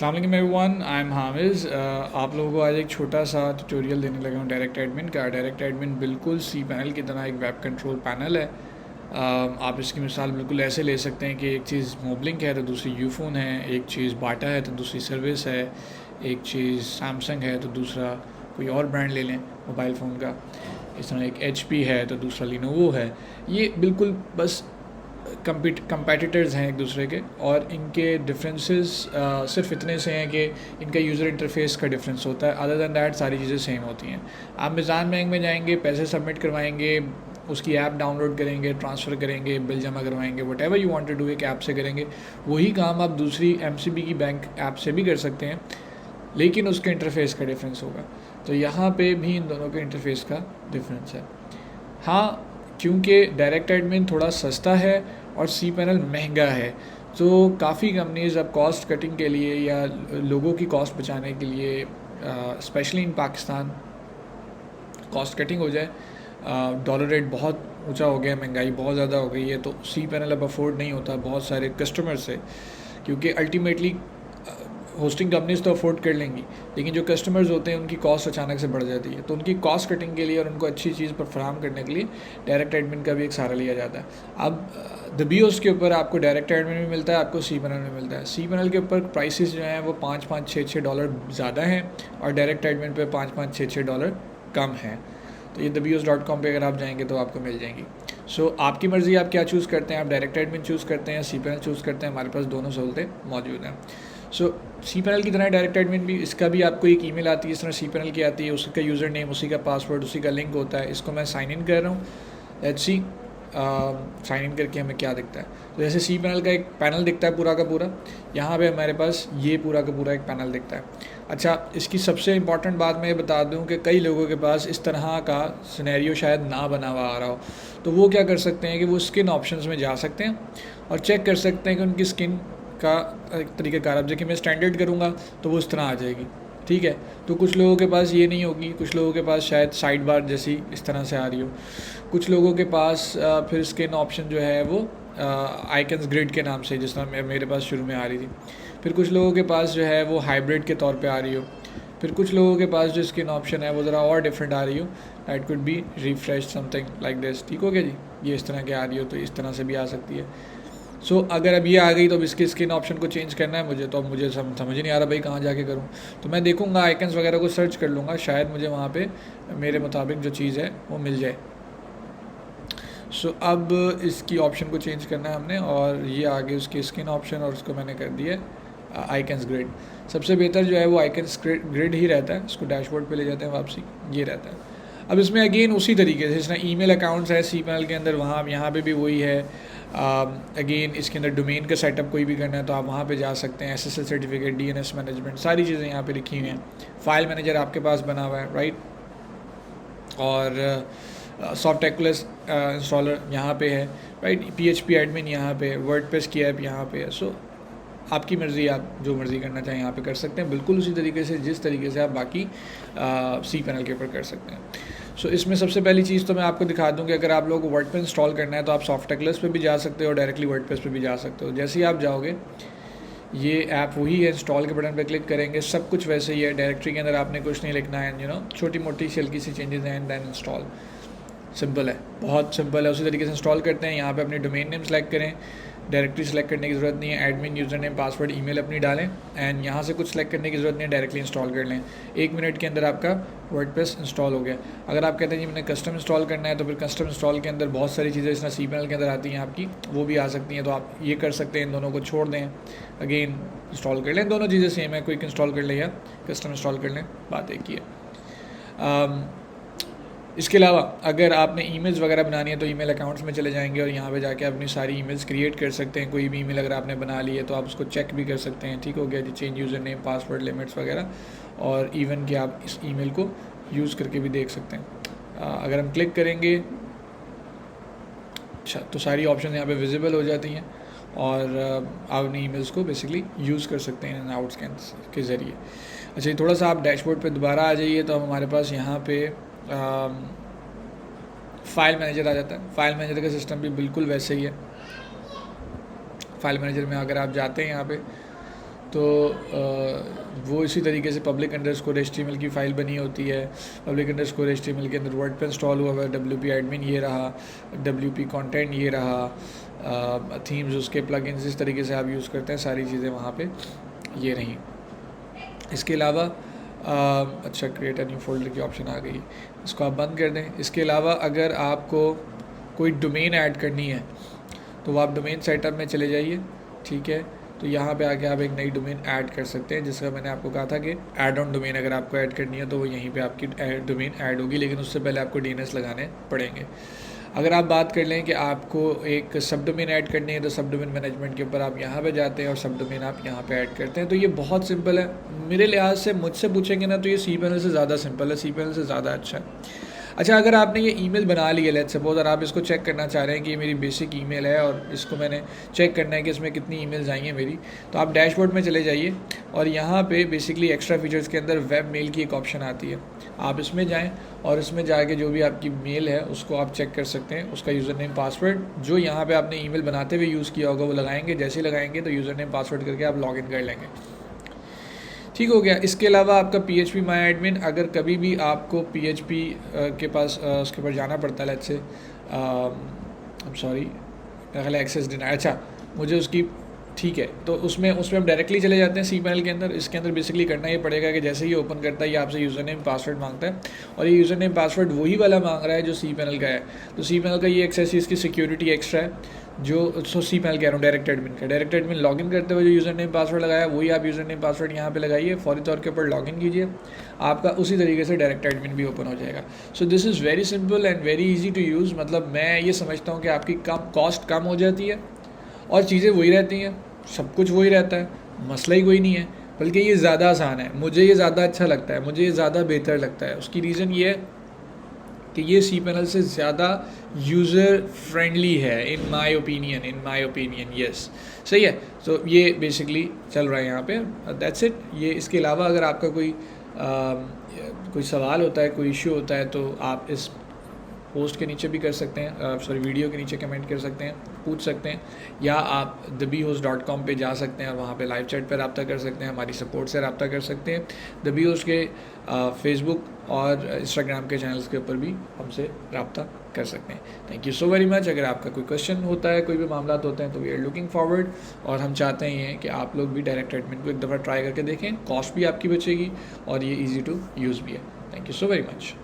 अस्सलाम वालेकुम everyone, I am हामिज़। आप लोगों को आज एक छोटा सा ट्यूटोरियल देने लगा हूँ डायरेक्ट एडमिन का। डायरेक्ट एडमिन बिल्कुल सी पैनल की तरह एक वेब कंट्रोल पैनल है। आप इसकी मिसाल बिल्कुल ऐसे ले सकते हैं कि एक चीज़ मोबलिंक है तो दूसरी यूफ़ोन है, एक चीज़ बाटा है तो दूसरी सर्विस है, एक चीज़ सैमसंग है तो दूसरा कोई और ब्रांड ले लें मोबाइल फ़ोन का। इस तरह एक HP है तो दूसरा लिनोवो है। ये बिल्कुल बस कंपेटिटर्स हैं एक दूसरे के, और इनके डिफरेंसेस सिर्फ इतने से हैं कि इनका यूज़र इंटरफेस का डिफरेंस होता है। अदर दैन दैट सारी चीज़ें सेम होती हैं। आप मिज़ान बैंक में जाएंगे, पैसे सबमिट करवाएंगे, उसकी ऐप डाउनलोड करेंगे, ट्रांसफ़र करेंगे, बिल जमा करवाएंगे, whatever you want to do एक ऐप से करेंगे। वही काम आप दूसरी MCB की बैंक ऐप से भी कर सकते हैं, लेकिन उसके इंटरफेस का डिफरेंस होगा। तो यहाँ पे भी इन दोनों के इंटरफेस का डिफरेंस है। हाँ, क्योंकि डायरेक्ट एडमिन थोड़ा सस्ता है और सी पैनल महंगा है, तो काफ़ी कंपनीज़ अब कॉस्ट कटिंग के लिए या लोगों की कॉस्ट बचाने के लिए, specially in Pakistan, cost cutting हो जाए, डॉलर रेट बहुत ऊंचा हो गया, महंगाई बहुत ज़्यादा हो गई है, तो सी पैनल अब अफोर्ड नहीं होता बहुत सारे कस्टमर से। क्योंकि अल्टीमेटली होस्टिंग कंपनीज तो अफोर्ड कर लेंगी, लेकिन जो कस्टमर्स होते हैं उनकी कॉस्ट अचानक से बढ़ जाती है। तो उनकी कॉस्ट कटिंग के लिए और उनको अच्छी चीज़ पर फराहम करने के लिए डायरेक्ट एडमिन का भी एक सहारा लिया जाता है। अब दबियोस के ऊपर आपको डायरेक्ट एडमिन भी मिलता है, आपको सी पैनल में मिलता है। सी पैनल के ऊपर प्राइसेस जो हैं वो 5-5, 6-6 डॉलर ज़्यादा हैं, और डायरेक्ट एडमिन पे 5-5, 6-6 डॉलर कम है। तो ये thebios.com पे अगर आप जाएंगे तो आपको मिल जाएंगी। सो आपकी मर्ज़ी, आप क्या चूज़ करते हैं, आप डायरेक्ट एडमिन चूज़ करते हैं, सी पैनल चूज़ करते हैं। हमारे पास दोनों सहूलतें मौजूद हैं। सो सी पैनल की तरह डायरेक्ट एडमिन भी, इसका भी आपको एक ईमेल आती है, इस तरह सी पैनल की आती है, उसका यूज़र नेम, उसी का पासवर्ड, उसी का लिंक होता है। इसको मैं साइन इन कर रहा हूँ। लेट्स सी साइन इन करके हमें क्या दिखता है। तो जैसे सी पैनल का एक पैनल दिखता है पूरा का पूरा, यहाँ पे हमारे पास ये पूरा का पूरा एक पैनल दिखता है। अच्छा, इसकी सबसे इंपॉर्टेंट बात मैं ये बता दूँ कि कई लोगों के पास इस तरह का सिनेरियो शायद ना बना हुआ आ रहा हो, तो वो क्या कर सकते हैं कि वो स्किन ऑप्शंस में जा सकते हैं और चेक कर सकते हैं कि उनकी स्किन का एक तरीक़ाकार। अब देखिए, मैं स्टैंडर्ड करूँगा तो वो इस तरह आ जाएगी, ठीक है। तो कुछ लोगों के पास ये नहीं होगी, कुछ लोगों के पास शायद साइड बार जैसी इस तरह से आ रही हो, कुछ लोगों के पास फिर स्किन ऑप्शन जो है वो आइकन्स ग्रिड के नाम से, जिस तरह मेरे पास शुरू में आ रही थी। फिर कुछ लोगों के पास जो है वो हाइब्रिड के तौर पे आ रही हो। फिर कुछ लोगों के पास जो स्किन ऑप्शन है वो ज़रा और डिफरेंट आ रही हो, that could be refresh something like this. ठीक हो गया जी, ये इस तरह के आ रही हो, तो इस तरह से भी आ सकती है। सो अगर अब ये आ गई तो अब इसके स्किन ऑप्शन को चेंज करना है मुझे, तो अब मुझे समझ ही नहीं आ रहा भाई कहाँ जाके करूँ। तो मैं देखूँगा, आइकन्स वगैरह को सर्च कर लूँगा, शायद मुझे वहाँ पे मेरे मुताबिक जो चीज़ है वो मिल जाए। सो अब इसकी ऑप्शन को चेंज करना है हमने, और ये आगे उसकी स्किन ऑप्शन, और उसको मैंने कर दिया आइकन्स ग्रिड। सबसे बेहतर जो है वो आइकन्स ग्रिड ही रहता है। इसको डैशबोर्ड पे ले जाते हैं वापसी, ये रहता है। अब इसमें अगेन उसी तरीके से, जिस तरह ईमेल अकाउंट्स है सी पैनल के अंदर, वहाँ यहाँ पे भी वही है। अगेन इसके अंदर डोमेन का सेटअप कोई भी करना है तो आप वहाँ पे जा सकते हैं। SSL सर्टिफिकेट, DNS मैनेजमेंट, सारी चीज़ें यहाँ पे लिखी हुई हैं। फाइल मैनेजर आपके पास बना हुआ है, राइट। और सॉफ्टेक्युलस इंस्टॉलर यहाँ पे है, राइट। PHP एडमिन यहाँ पे, वर्डप्रेस की ऐप यहाँ पे है। सो आपकी मर्ज़ी, आप जो मर्ज़ी करना चाहें यहाँ पे कर सकते हैं, बिल्कुल उसी तरीके से जिस तरीके से आप बाकी सी पैनल के ऊपर कर सकते हैं। सो इसमें सबसे पहली चीज़ तो मैं आपको दिखा दूँ कि अगर आप लोगों को वर्डप्रेस इंस्टॉल करना है तो आप सॉफ्टेक्युलस पे भी जा सकते हो, डायरेक्टली वर्डप्रेस पे भी जा सकते हो। जैसे ही आप जाओगे, ये ऐप वही है, इंस्टॉल के बटन पे क्लिक करेंगे, सब कुछ वैसे ही है। डायरेक्टरी के अंदर आपने कुछ नहीं लिखना है, छोटी मोटी सी हल्की सी चेंजेस हैं, एंड देन इंस्टॉल। सिंपल है, बहुत सिंपल है। उसी तरीके से इंस्टॉल करते हैं। यहाँ पे अपनी डोमेन नेम सेलेक्ट करें, डायरेक्टरी सेलेक्ट करने की ज़रूरत नहीं है, admin user name, password, email अपनी डालें, एंड यहाँ से कुछ सेलेक्ट करने की ज़रूरत नहीं है, डायरेक्टली इंस्टॉल कर लें। 1 मिनट के अंदर आपका वर्डप्रेस इंस्टॉल हो गया। अगर आप कहते हैं जी मैंने कस्टम इंस्टॉल करना है, तो फिर कस्टम इंस्टॉल के अंदर बहुत सारी चीज़ें इस तरह सी पैनल के अंदर आती हैं आपकी, वो भी आ सकती हैं। तो आप ये कर सकते हैं, इन दोनों को छोड़ दें, अगेन इंस्टॉल कर लें। दोनों चीज़ें सेम है, क्विक इंस्टॉल कर लें या कस्टम इंस्टॉल कर लें, बात एक ही है। इसके अलावा अगर आपने ईमेल्स वगैरह बनानी है तो ईमेल अकाउंट्स में चले जाएंगे और यहाँ पे जाके अपनी सारी ईमेल्स क्रिएट कर सकते हैं। कोई भी ईमेल अगर आपने बना ली है तो आप उसको चेक भी कर सकते हैं। ठीक हो गया जी, change user name, password, limits वगैरह, और इवन कि आप इस ईमेल को यूज़ करके भी देख सकते हैं। अगर हम क्लिक करेंगे, अच्छा, तो सारी ऑप्शन यहाँ पर विजिबल हो जाती हैं, और आप अपनी ईमेल्स को बेसिकली यूज़ कर सकते हैं इन एंड आउट स्कैन के ज़रिए। अच्छा, थोड़ा सा आप डैशबोर्ड पे दोबारा आ जाइए, तो हमारे पास यहाँ पे फ़ाइल मैनेजर आ जाता है। फ़ाइल मैनेजर का सिस्टम भी बिल्कुल वैसे ही है। फ़ाइल मैनेजर में अगर आप जाते हैं यहाँ पे, तो वो इसी तरीके से पब्लिक अंडरस्कोर HTML की फ़ाइल बनी होती है। पब्लिक अंडरस्कोर HTML के अंदर वर्डप्रेस इंस्टॉल हुआ हुआ है, WP एडमिन ये रहा, WP कंटेंट ये रहा, थीम्स उसके प्लगइन्स इस तरीके से आप यूज़ करते हैं, सारी चीज़ें वहाँ पे ये रहीं। इसके अलावा अच्छा क्रिएट अ न्यू फोल्डर की ऑप्शन आ गई, इसको आप बंद कर दें। इसके अलावा अगर आपको कोई डोमेन ऐड करनी है तो वो आप डोमेन सेटअप में चले जाइए, ठीक है। तो यहाँ पे आके आप एक नई डोमेन ऐड कर सकते हैं, जिसका मैंने आपको कहा था कि ऐड ऑन डोमेन अगर आपको ऐड करनी है तो वो यहीं पे आपकी डोमेन ऐड होगी, लेकिन उससे पहले आपको DNS लगाने पड़ेंगे। अगर आप बात कर लें कि आपको एक सब डोमेन ऐड करनी है तो सब डोमेन मैनेजमेंट के ऊपर आप यहाँ पे जाते हैं और सब डोमेन आप यहाँ पे ऐड करते हैं। तो ये बहुत सिंपल है मेरे लिहाज से। मुझसे पूछेंगे ना तो ये cPanel से ज़्यादा सिंपल है, cPanel से ज़्यादा अच्छा है। अच्छा, अगर आपने ये ईमेल बना ली है, लेट्स सपोज, और आप इसको चेक करना चाह रहे हैं कि ये मेरी बेसिक ईमेल है और इसको मैंने चेक करना है कि इसमें कितनी ईमेल्स आई हैं मेरी, तो आप डैशबोर्ड में चले जाइए और यहाँ पे बेसिकली एक्स्ट्रा फीचर्स के अंदर वेब मेल की एक ऑप्शन आती है। आप इसमें जाएं और इसमें जाके जो भी आपकी मेल है उसको आप चेक कर सकते हैं, उसका यूज़र नेम पासवर्ड जो यहाँ पे आपने ईमेल बनाते हुए यूज़ किया होगा वो लगाएंगे। जैसे ही लगाएंगे तो यूज़र नेम पासवर्ड करके आप लॉगिन कर लेंगे, ठीक हो गया। इसके अलावा आपका PHP माई एडमिन, अगर कभी भी आपको PHP के पास उसके ऊपर जाना पड़ता है, लेट्स से सॉरी मेरा ख्याल एक्सेस डिनाई, अच्छा मुझे उसकी, ठीक है, तो उसमें हम डायरेक्टली चले जाते हैं cPanel के अंदर। इसके अंदर बेसिकली करना ये पड़ेगा कि जैसे ही ओपन करता है ये आपसे यूज़र नेम पासवर्ड मांगता है और ये यूज़र नेम पासवर्ड वही वाला मांग रहा है जो cPanel का है। तो cPanel का ये एक्सेस, इसकी सिक्योरिटी एक्स्ट्रा है जो cPanel कह रहा हूँ, डायरेक्ट एडमिन लॉगिन करते हुए जो यूज़र नेम पासवर्ड लगाया वही आप यूज़र नेम पासवर्ड यहाँ पे लगाइए, फौरी तौर के ऊपर लॉगिन कीजिए, आपका उसी तरीके से डायरेक्ट एडमिन भी ओपन हो जाएगा। So this is very simple and very easy to use. मतलब मैं ये समझता हूँ कि आपकी कॉस्ट कम हो जाती है और चीज़ें वही रहती हैं, सब कुछ वही रहता है, मसला ही कोई नहीं है, बल्कि ये ज़्यादा आसान है। मुझे ये ज़्यादा अच्छा लगता है, मुझे ये ज़्यादा बेहतर लगता है। उसकी रीज़न ये है कि ये cPanel से ज़्यादा यूज़र फ्रेंडली है इन माई ओपिनियन, यस, सही है। तो ये बेसिकली चल रहा है यहाँ पे, दैट्स इट। ये इसके अलावा अगर आपका कोई सवाल होता है, कोई इशू होता है, तो आप इस पोस्ट के नीचे भी कर सकते हैं, सॉरी वीडियो के नीचे कमेंट कर सकते हैं, पूछ सकते हैं, या आप thebehost.com पे जा सकते हैं और वहाँ पे लाइव चैट पर रब्ता कर सकते हैं, हमारी सपोर्ट से रब्ता कर सकते हैं। द बी होस्ट के फेसबुक और इंस्टाग्राम के चैनल्स के ऊपर भी हमसे रब्ता कर सकते हैं। Thank you so very much. अगर आपका कोई क्वेश्चन होता है, कोई भी मामला होते हैं, तो वी आर लुकिंग फॉरवर्ड, और हम चाहते हैं कि आप लोग भी डायरेक्ट एडमिन को एक दफ़ा ट्राई करके देखें, कॉस्ट भी आपकी बचेगी और ये ईजी टू यूज़ भी है। Thank you so very much.